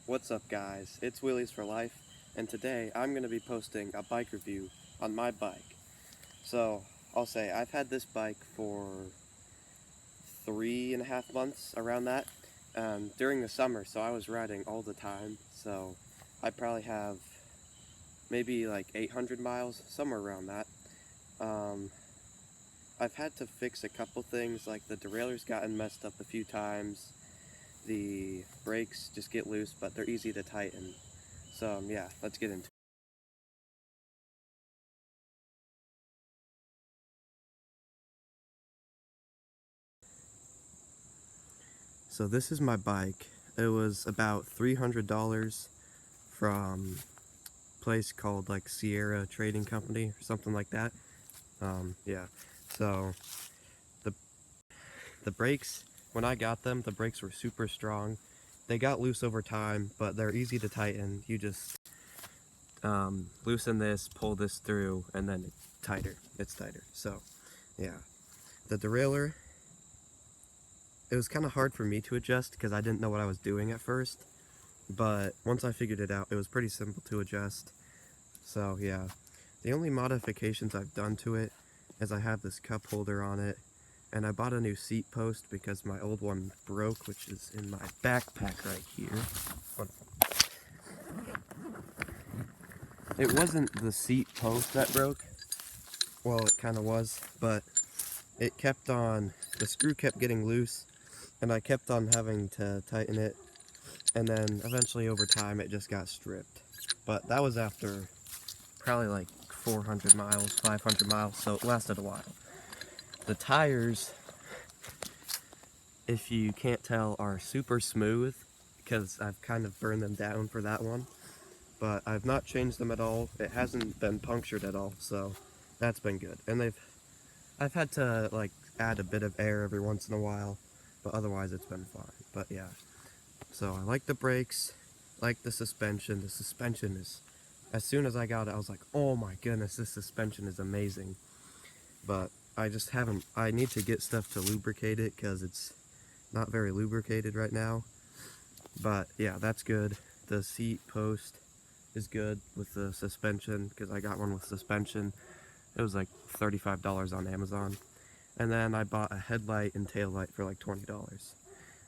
What's up guys, it's Wheelies for Life, and today I'm going to be posting a bike review on my bike. So, I'll say I've had this bike for 3.5 months, around that, during the summer, so I was riding all the time, so I probably have maybe like 800 miles, somewhere around that. I've had to fix a couple things, like the derailleur's gotten messed up a few times. The brakes just get loose, but they're easy to tighten. So yeah, let's get into it. So this is my bike. It was about $300 from a place called like Sierra Trading Company or something like that. Yeah, so the brakes, when I got them, the brakes were super strong. They got loose over time, but they're easy to tighten. You just loosen this, pull this through, and then it's tighter. So yeah, the derailleur, it was kind of hard for me to adjust because I didn't know what I was doing at first, but once I figured it out, it was pretty simple to adjust. So yeah, the only modifications I've done to it is I have this cup holder on it, and I bought a new seat post because my old one broke, which is in my backpack right here. It wasn't the seat post that broke. Well, it kind of was, but it kept on, the screw kept getting loose, and I kept on having to tighten it, and then eventually over time it just got stripped. But that was after probably like 400 miles, 500 miles, so it lasted a while. The tires, if you can't tell, are super smooth because I've kind of burned them down for that one, but I've not changed them at all. It hasn't been punctured at all, so that's been good. And I've had to like add a bit of air every once in a while, but otherwise it's been fine. But yeah, so I like the brakes, like the suspension. The suspension is, as soon as I got it, I was like, oh my goodness, this suspension is amazing. But I just haven't, I need to get stuff to lubricate it because it's not very lubricated right now. But yeah, that's good. The seat post is good with the suspension because I got one with suspension. It was like $35 on Amazon. And then I bought a headlight and tail light for like $20.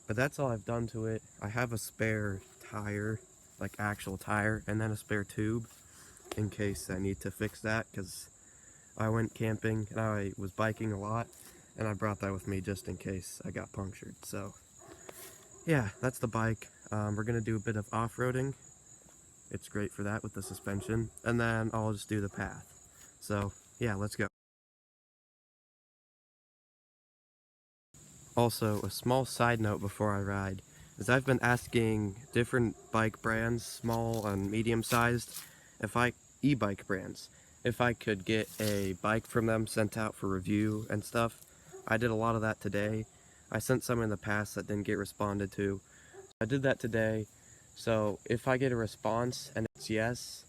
But that's all I've done to it. I have a spare tire, like actual tire, and then a spare tube in case I need to fix that, because I went camping and I was biking a lot, and I brought that with me just in case I got punctured. So yeah, that's the bike. We're gonna do a bit of off-roading. It's great for that with the suspension, and then I'll just do the path. So yeah, let's go. Also, a small side note before I ride is I've been asking different bike brands, small and medium-sized, e-bike brands, if I could get a bike from them sent out for review and stuff. I did a lot of that today. I sent some in the past that didn't get responded to. I did that today, so if I get a response and it's yes,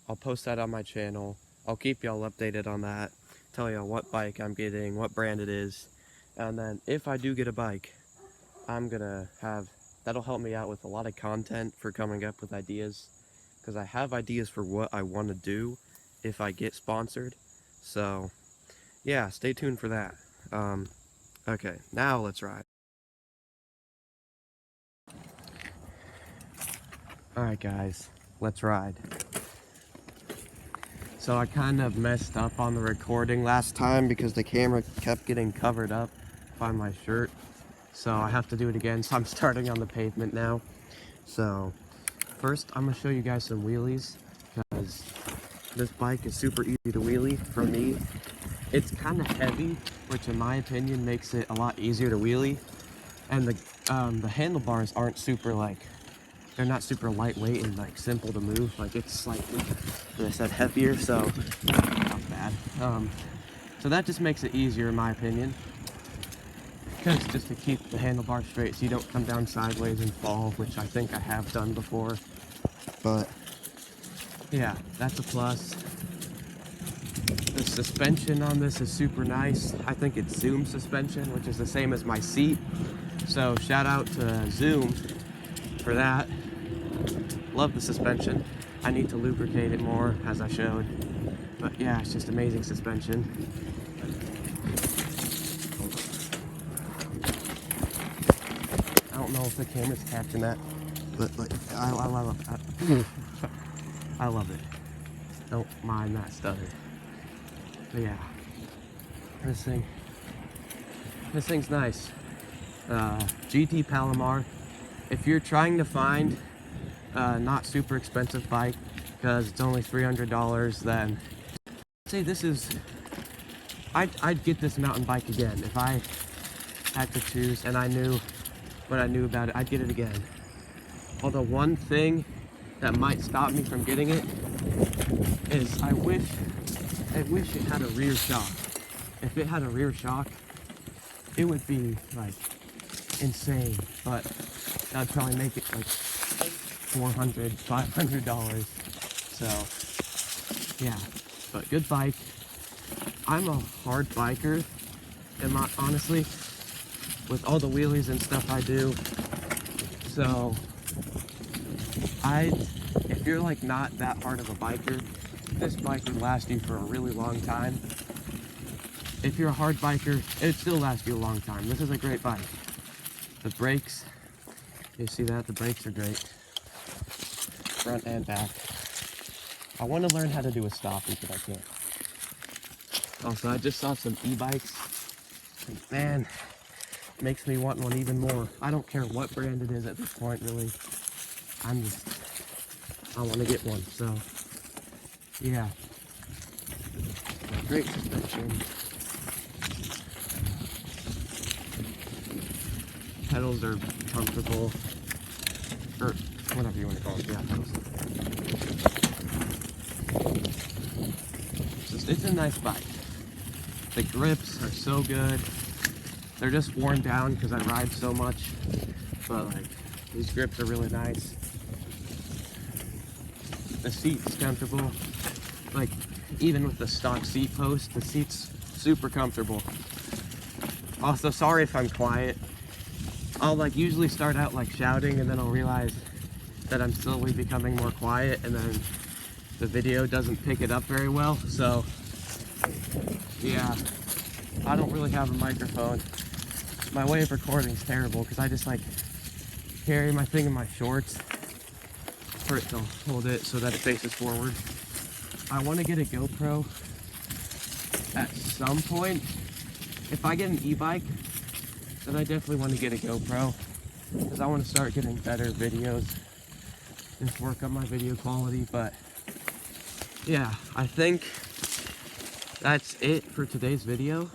I'll post that on my channel. I'll keep y'all updated on that, tell y'all what bike I'm getting, what brand it is. And then if I do get a bike, that'll help me out with a lot of content for coming up with ideas, because I have ideas for what I want to do if I get sponsored. So yeah, stay tuned for that. Okay, now let's ride. Alright guys, let's ride. So I kind of messed up on the recording last time because the camera kept getting covered up by my shirt. So I have to do it again, so I'm starting on the pavement now. So first I'm going to show you guys some wheelies, because this bike is super easy to wheelie for me. It's kind of heavy, which in my opinion makes it a lot easier to wheelie. And the handlebars aren't super they're not super lightweight and like simple to move. Like it's slightly, as I said, heavier, so not bad. So that just makes it easier in my opinion, because just to keep the handlebars straight so you don't come down sideways and fall, which I think I have done before. But yeah, that's a plus. The suspension on this is super nice. I think it's Zoom suspension, which is the same as my seat. So shout out to Zoom for that. love the suspension. I need to lubricate it more, as I showed. But yeah, it's just amazing suspension. I don't know if the camera's catching that, but like, I love it. I love it. Don't mind that stutter. But yeah, this thing's nice. GT Palomar. If you're trying to find a not super expensive bike because it's only $300, then I'd say this is. I'd get this mountain bike again if I had to choose, and I knew when I knew about it, I'd get it again. Although one thing that might stop me from getting it is I wish it had a rear shock. If it had a rear shock, it would be like insane, but that'd probably make it like $400, $500. So yeah, but good bike. I'm a hard biker, and honestly, with all the wheelies and stuff I do. So if you're like not that hard of a biker, this bike would last you for a really long time. If you're a hard biker, it'd still last you a long time. This is a great bike. The brakes, you see that? The brakes are great. Front and back. I want to learn how to do a stoppie, but I can't. Also, I just saw some e-bikes. Man, makes me want one even more. I don't care what brand it is at this point, really. I want to get one, so yeah. Great suspension. Pedals are comfortable, or whatever you want to call them. Yeah, pedals. It's a nice bike. The grips are so good. They're just worn down because I ride so much, but like these grips are really nice. The seat's comfortable. Like even with the stock seat post, the seat's super comfortable. Also, sorry if I'm quiet. I'll like usually start out like shouting, and then I'll realize that I'm slowly becoming more quiet, and then the video doesn't pick it up very well. So yeah, I don't really have a microphone. My way of recording is terrible because I just like carry my thing in my shorts for it to hold it so that it faces forward. I want to get a GoPro at some point. If I get an e-bike, then I definitely want to get a GoPro because I want to start getting better videos and work on my video quality. But yeah, I think that's it for today's video.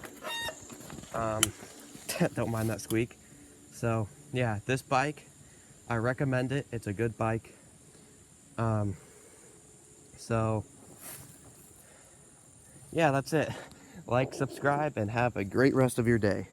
Don't mind that squeak. So yeah, this bike, I recommend it. It's a good bike. So yeah, that's it. Like, subscribe, and have a great rest of your day.